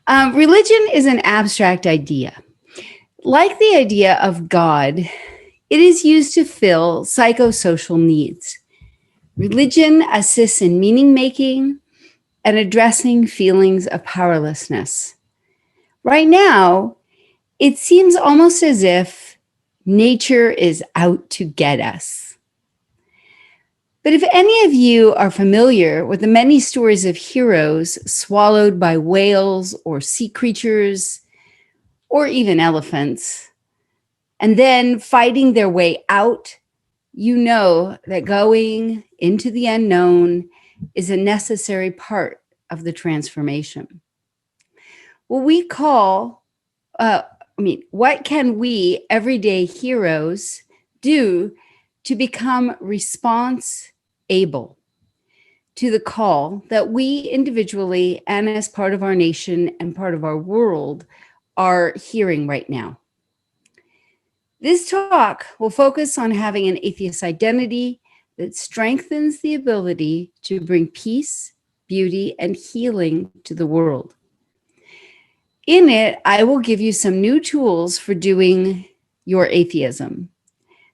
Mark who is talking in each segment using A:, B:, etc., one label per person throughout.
A: Religion is an abstract idea. Like the idea of God, it is used to fill psychosocial needs. Religion assists in meaning making and addressing feelings of powerlessness. Right now, it seems almost as if nature is out to get us. But if any of you are familiar with the many stories of heroes swallowed by whales or sea creatures, or even elephants, and then fighting their way out, you know that going into the unknown is a necessary part of the transformation. What can we everyday heroes do to become response able to the call that we individually and as part of our nation and part of our world are hearing right now? This talk will focus on having an atheist identity that strengthens the ability to bring peace, beauty, and healing to the world. In it, I will give you some new tools for doing your atheism.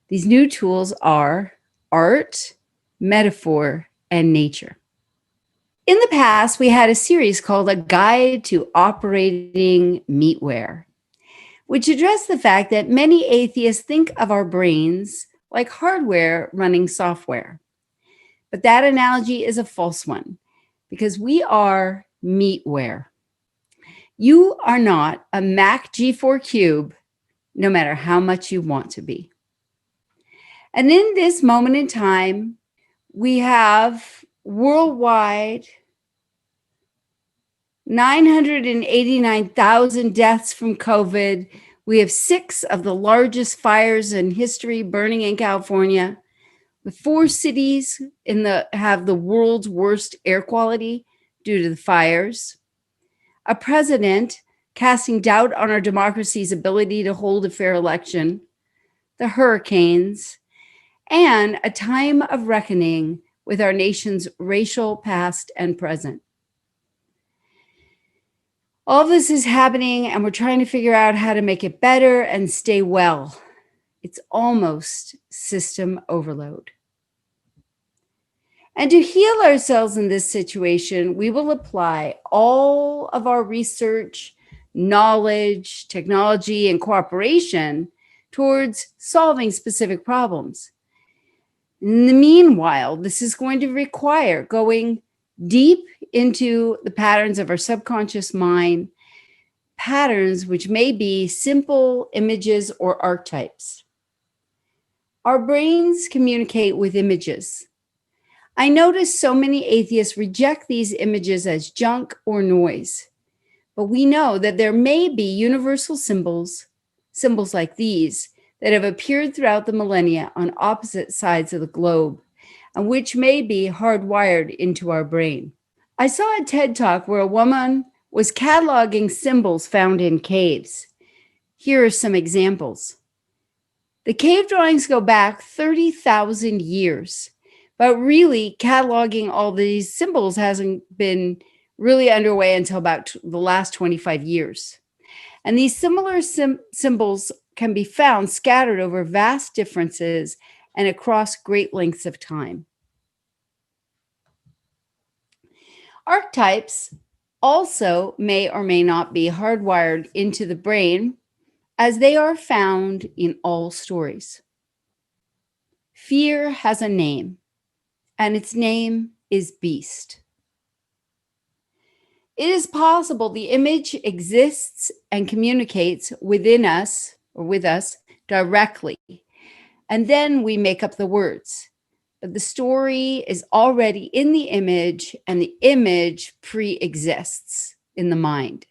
A: These new tools are art, metaphor, and nature. In the past, we had a series called A Guide to Operating Meatware, which addressed the fact that many atheists think of our brains like hardware running software. But that analogy is a false one because we are meatware. You are not a Mac G4 cube, no matter how much you want to be. And in this moment in time, we have worldwide 989,000 deaths from COVID. We have 6 of the largest fires in history burning in California. The 4 cities have the world's worst air quality due to the fires. A president casting doubt on our democracy's ability to hold a fair election. The hurricanes, and a time of reckoning with our nation's racial past and present. All of this is happening, and we're trying to figure out how to make it better and stay well. It's almost system overload. And to heal ourselves in this situation, we will apply all of our research, knowledge, technology, and cooperation towards solving specific problems. In the meanwhile, this is going to require going deep into the patterns of our subconscious mind, patterns which may be simple images or archetypes. Our brains communicate with images. I notice so many atheists reject these images as junk or noise, but we know that there may be universal symbols like these, that have appeared throughout the millennia on opposite sides of the globe, and which may be hardwired into our brain. I saw a TED Talk where a woman was cataloging symbols found in caves. Here are some examples. The cave drawings go back 30,000 years, but really cataloging all these symbols hasn't been really underway until about the last 25 years. And these similar symbols can be found scattered over vast differences and across great lengths of time. Archetypes also may or may not be hardwired into the brain, as they are found in all stories. Fear has a name, and its name is beast. It is possible the image exists and communicates within us or with us directly, and then we make up the words. But the story is already in the image, and the image pre-exists in the mind.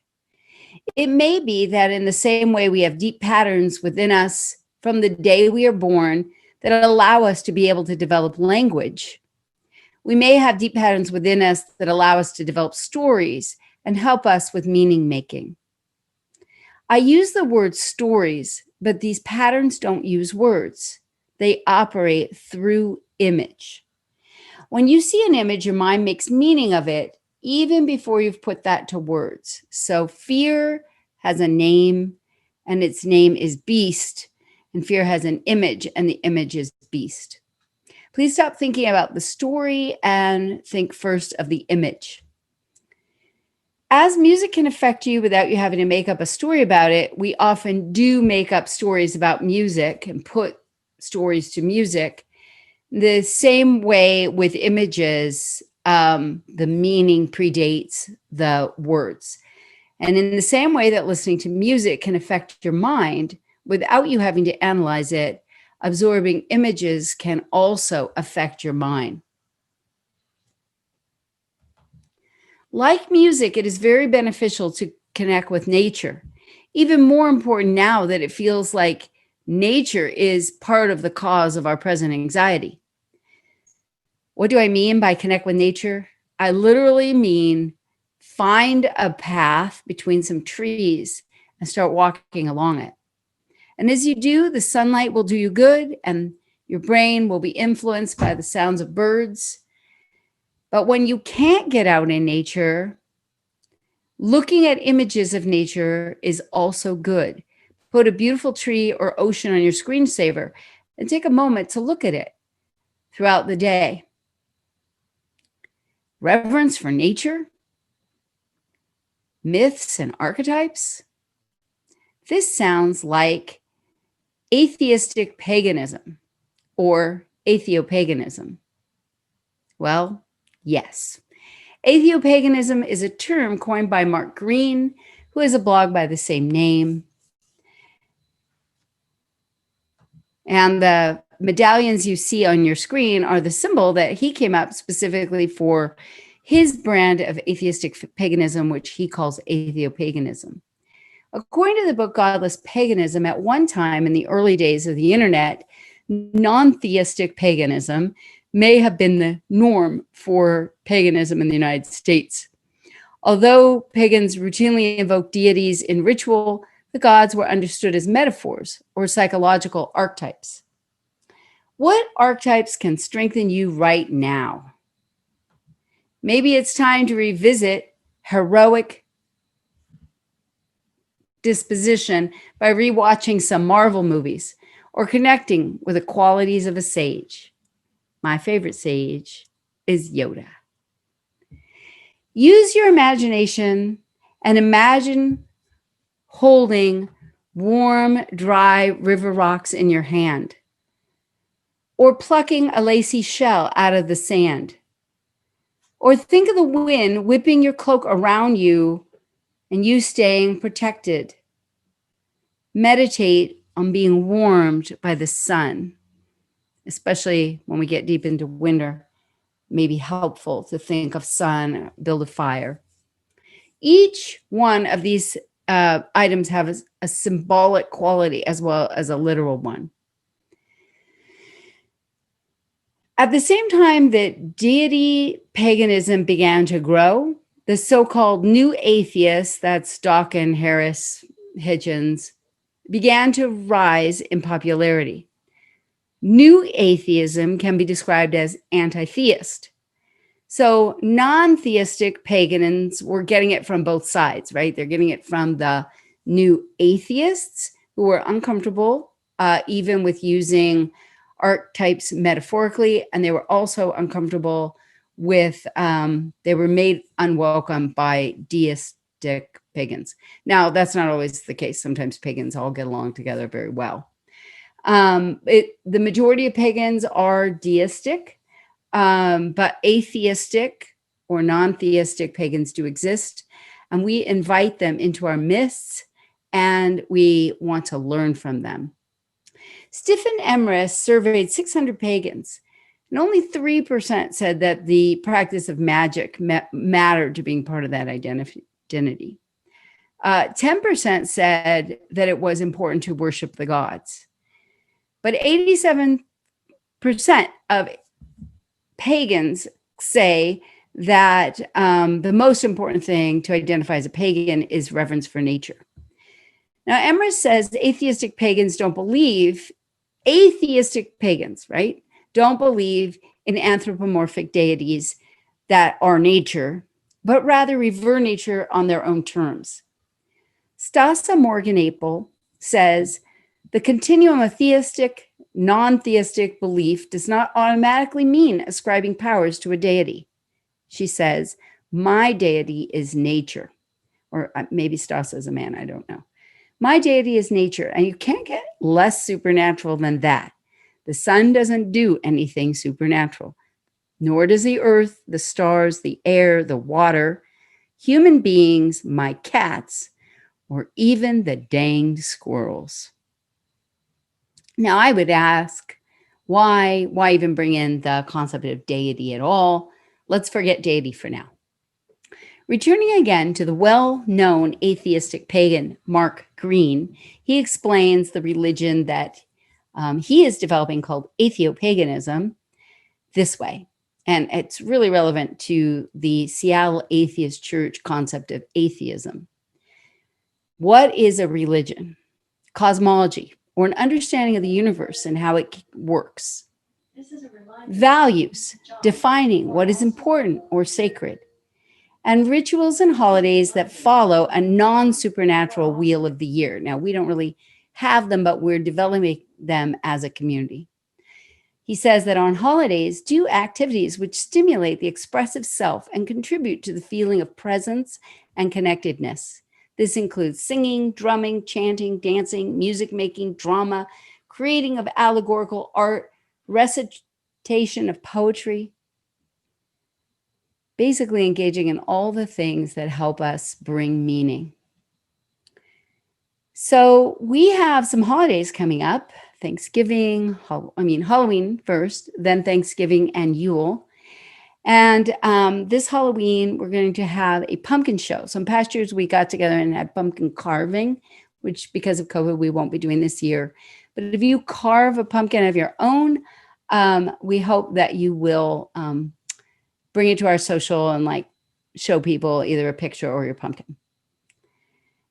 A: It may be that in the same way we have deep patterns within us from the day we are born that allow us to be able to develop language, we may have deep patterns within us that allow us to develop stories and help us with meaning making. I use the word stories, but these patterns don't use words. They operate through image. When you see an image, your mind makes meaning of it, even before you've put that to words. So fear has a name, and its name is beast, and fear has an image, and the image is beast. Please stop thinking about the story and think first of the image. As music can affect you without you having to make up a story about it, we often do make up stories about music and put stories to music. The same way with images, the meaning predates the words. And in the same way that listening to music can affect your mind without you having to analyze it, absorbing images can also affect your mind. Like music, it is very beneficial to connect with nature. Even more important now that it feels like nature is part of the cause of our present anxiety. What do I mean by connect with nature? I literally mean find a path between some trees and start walking along it. And as you do, the sunlight will do you good and your brain will be influenced by the sounds of birds. But when you can't get out in nature, looking at images of nature is also good. Put a beautiful tree or ocean on your screensaver and take a moment to look at it throughout the day. Reverence for nature, myths and archetypes. This sounds like atheistic paganism or atheopaganism. Well, yes. Atheopaganism is a term coined by Mark Green, who has a blog by the same name. And the medallions you see on your screen are the symbol that he came up specifically for his brand of atheistic paganism, which he calls atheopaganism. According to the book Godless Paganism, at one time in the early days of the internet, non-theistic paganism may have been the norm for paganism in the United States. Although pagans routinely invoked deities in ritual, the gods were understood as metaphors or psychological archetypes. What archetypes can strengthen you right now? Maybe it's time to revisit heroic disposition by rewatching some Marvel movies or connecting with the qualities of a sage. My favorite sage is Yoda. Use your imagination and imagine holding warm, dry river rocks in your hand, or plucking a lacy shell out of the sand. Or think of the wind whipping your cloak around you and you staying protected. Meditate on being warmed by the sun, especially when we get deep into winter. It may be helpful to think of sun, build a fire. Each one of these items have a symbolic quality as well as a literal one. At the same time that deity paganism began to grow, the so-called new atheists, that's Dawkins, Harris, Hitchens, began to rise in popularity. New atheism can be described as anti-theist. So non-theistic pagans were getting it from both sides, right? They're getting it from the new atheists who were uncomfortable even with using archetypes metaphorically, and they were also uncomfortable with, they were made unwelcome by deistic pagans. Now, that's not always the case. Sometimes pagans all get along together very well. The majority of pagans are deistic, but atheistic or non-theistic pagans do exist, and we invite them into our midst, and we want to learn from them. Stephen Emrys surveyed 600 pagans, and only 3% said that the practice of magic mattered to being part of that identity. 10% said that it was important to worship the gods. But 87% of pagans say that the most important thing to identify as a pagan is reverence for nature. Now, Emrys says atheistic pagans don't believe, atheistic pagans, right, don't believe in anthropomorphic deities that are nature, but rather revere nature on their own terms. Stasa Morgan-Apel says, the continuum of theistic, non-theistic belief does not automatically mean ascribing powers to a deity. She says, my deity is nature. Or maybe Stasa is a man, I don't know. My deity is nature, and you can't get less supernatural than that. The sun doesn't do anything supernatural, nor does the earth, the stars, the air, the water, human beings, my cats, or even the danged squirrels. Now, I would ask, why even bring in the concept of deity at all? Let's forget deity for now. Returning again to the well-known atheistic pagan Mark Green, he explains the religion that he is developing called atheopaganism this way. And it's really relevant to the Seattle Atheist Church concept of atheism. What is a religion? Cosmology, or an understanding of the universe and how it works. Values, defining what is important or sacred. And rituals and holidays that follow a non-supernatural wheel of the year. Now, we don't really have them, but we're developing them as a community. He says that on holidays, do activities which stimulate the expressive self and contribute to the feeling of presence and connectedness. This includes singing, drumming, chanting, dancing, music making, drama, creating of allegorical art, recitation of poetry, basically engaging in all the things that help us bring meaning. So we have some holidays coming up, Thanksgiving, Halloween first, then Thanksgiving and Yule. And this Halloween, we're going to have a pumpkin show. So in past years, we got together and had pumpkin carving, which because of COVID, we won't be doing this year. But if you carve a pumpkin of your own, we hope that you will bring it to our social and show people either a picture or your pumpkin.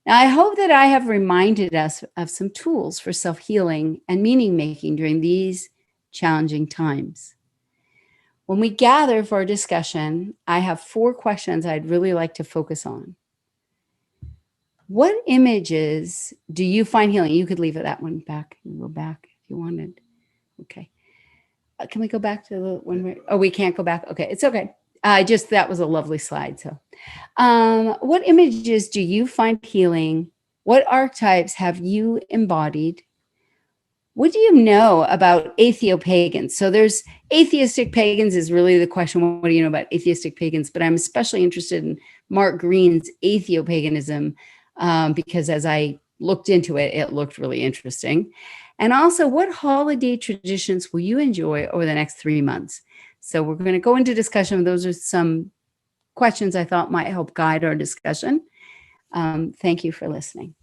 A: Now, I hope that I have reminded us of some tools for self-healing and meaning making during these challenging times. When we gather for our discussion, I have 4 questions I'd really like to focus on. What images do you find healing? You could leave that one back and go back if you wanted. Okay. Can we go back to the one where, we can't go back. Okay. It's okay. That was a lovely slide. So, what images do you find healing? What archetypes have you embodied? What do you know about atheopagans? So there's atheistic pagans is really the question. What do you know about atheistic pagans? But I'm especially interested in Mark Green's atheopaganism because as I looked into it, it looked really interesting. And also, what holiday traditions will you enjoy over the next 3 months? So we're going to go into discussion. Those are some questions I thought might help guide our discussion. Thank you for listening.